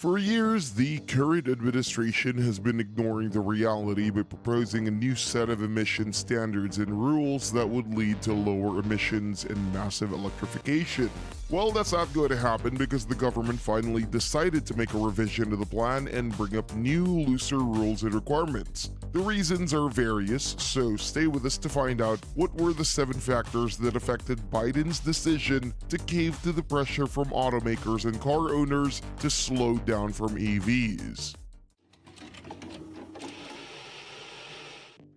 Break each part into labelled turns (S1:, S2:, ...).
S1: For years, the current administration has been ignoring the reality by proposing a new set of emission standards and rules that would lead to lower emissions and massive electrification. Well, that's not going to happen because the government finally decided to make a revision to the plan and bring up new, looser rules and requirements. The reasons are various, so stay with us to find out what were the 7 factors that affected Biden's decision to cave to the pressure from automakers and car owners to slow down from EVs.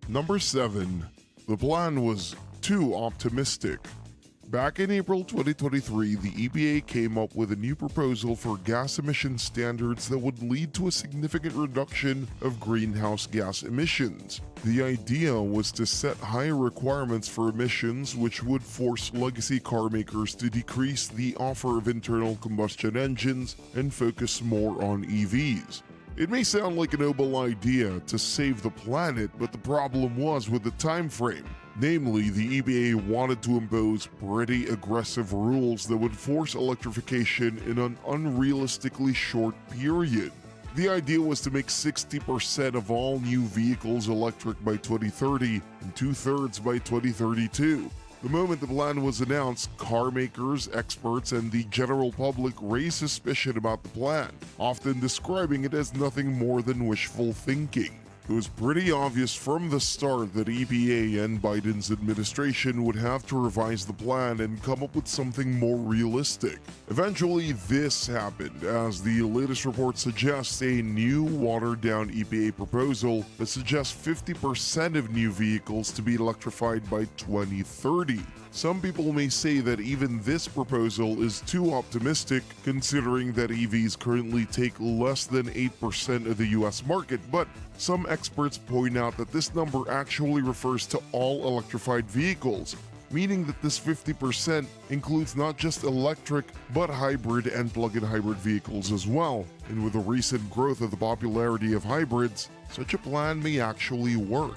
S1: Number 7. The plan was too optimistic. Back in April 2023, the EPA came up with a new proposal for gas emission standards that would lead to a significant reduction of greenhouse gas emissions. The idea was to set higher requirements for emissions, which would force legacy car makers to decrease the offer of internal combustion engines and focus more on EVs. It may sound like a noble idea to save the planet, but the problem was with the time frame. Namely, the EPA wanted to impose pretty aggressive rules that would force electrification in an unrealistically short period. The idea was to make 60% of all new vehicles electric by 2030 and 2/3 by 2032. The moment the plan was announced, car makers, experts, and the general public raised suspicion about the plan, often describing it as nothing more than wishful thinking. It was pretty obvious from the start that EPA and Biden's administration would have to revise the plan and come up with something more realistic. Eventually, this happened, as the latest report suggests a new watered-down EPA proposal that suggests 50% of new vehicles to be electrified by 2030. Some people may say that even this proposal is too optimistic, considering that EVs currently take less than 8% of the US market, but some experts point out that this number actually refers to all electrified vehicles, meaning that this 50% includes not just electric, but hybrid and plug-in hybrid vehicles as well. And with the recent growth of the popularity of hybrids, such a plan may actually work.